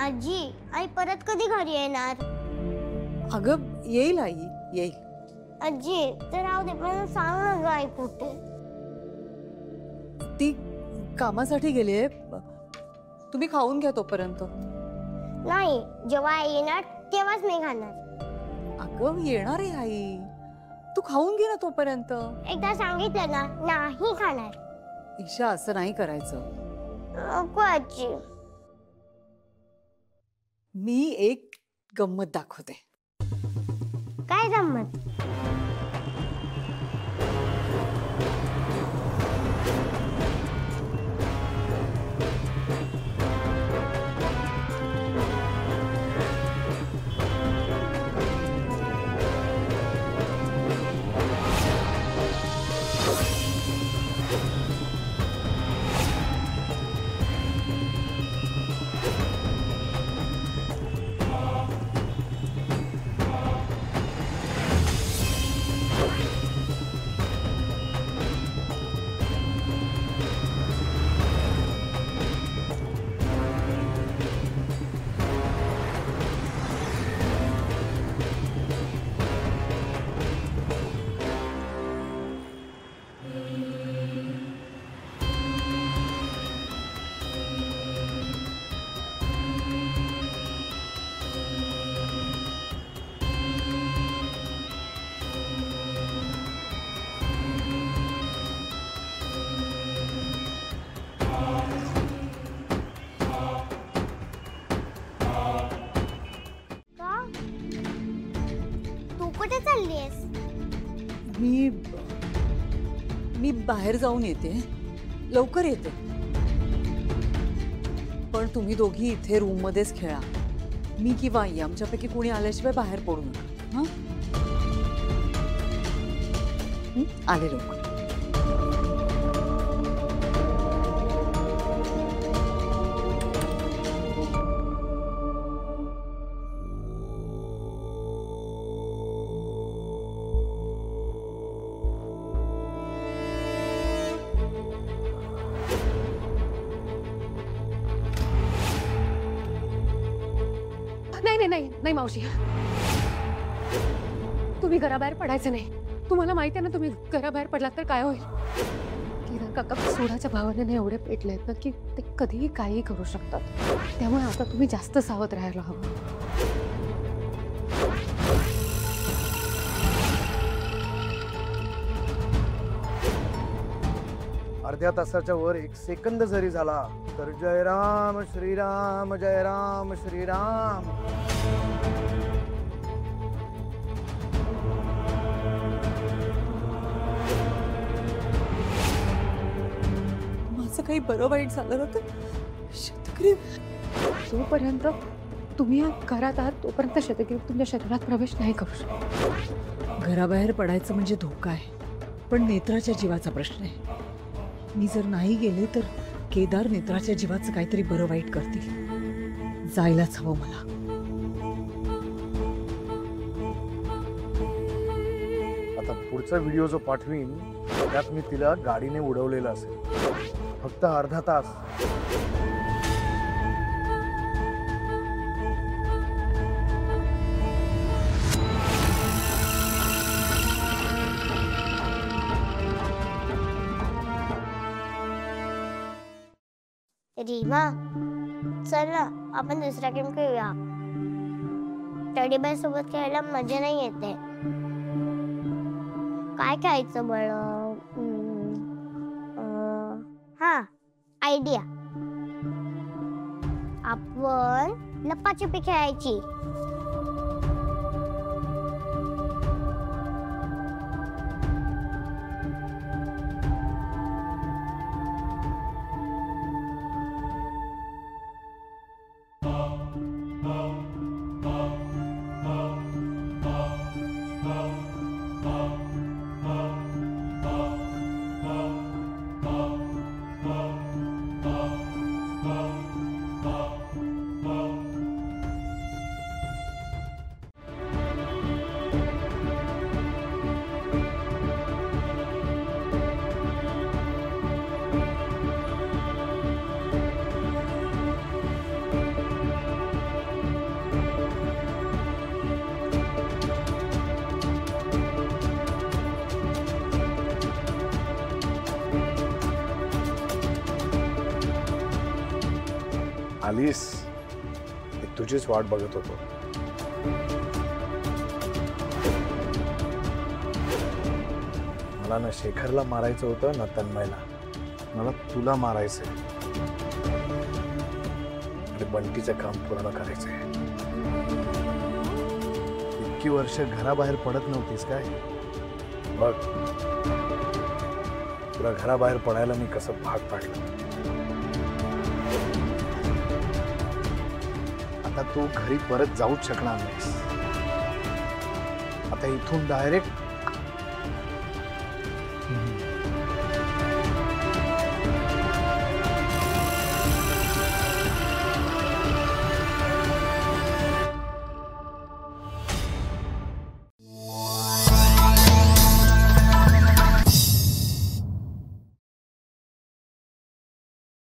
आजी, आई परत कधी घरी येणार? अगं येईल आई, येईल. आजी तर राहू दे, पण सांग ना ग आई कुठे? ती कामासाठी गेलीये. तुम्ही खाऊन घ्या तोपर्यंत. नाही, जेव्हा आई येणार तेव्हाच मी खाणार. अगं येणार आहे आई, तू खाऊन घे ना तोपर्यंत. एकदा सांगितलं ना, नाही खाणार. ईशा असं नाही करायचं. नको आजी. मी एक गंमत दाखवते. काय गंमत? कुठे चाललीयस? मी बाहेर जाऊन येते, लवकर येते. पण तुम्ही दोघी इथे रूम मध्येच खेळा. मी किंवा आई आमच्यापैकी कोणी आल्याशिवाय बाहेर पडू नका. आले लवकर. नाही मावशी, तुम्ही घराबाहेर पडायचं नाही. तुम्हाला माहिती आहे ना, तुम्ही घराबाहेर पडलात तर काय होईल. किरण काका सोडाच्या भावाने एवढे पेटलेत ना की ते कधीही काहीही करू शकतात. त्यामुळे आता तुम्ही जास्त सावध राहायला हवं. अर्ध्या तासाच्या वर 1 सेकंद जरी झाला तर जय राम श्रीराम, जय राम श्रीराम. माझं काही बरं वाईट झालं ना तर शतग्रीव. जोपर्यंत तुम्ही या घरात आहात तोपर्यंत शतग्रीव तुमच्या शरीरात प्रवेश नाही करू शकत. घराबाहेर पडायचं म्हणजे धोका आहे, पण नेत्राच्या जीवाचा प्रश्न आहे. मी जर नाही गेले तर केदार नेत्राच्या जीवाचं काहीतरी बरं वाईट करतील. जायलाच हवं मला. आता पुढचा व्हिडिओ जो पाठवीन त्यात मी तिला गाडीने उडवलेला असेल. फक्त अर्धा तास. रीमा, चल ना आपण दुसरा गेम खेळूया. टेडी बेअर सोबत खेळायला मजा नाही येते. काय खेळायचं बळ? हा, आयडिया. आपण लपाछपी खेळायची. आलीस मी तुझीच वाट बघत होतो. मला ना शेखरला मारायचं होतं ना तन्मयला. मला तुला मारायचंय आणि बंटीचं काम पूर्ण करायचंय. इतकी वर्ष घराबाहेर पडत नव्हतीस काय? बघ तुला घराबाहेर पडायला मी कसं भाग पाडलं. आता तू घरी परत जाऊच शकणार नाहीस. आता इथून डायरेक्ट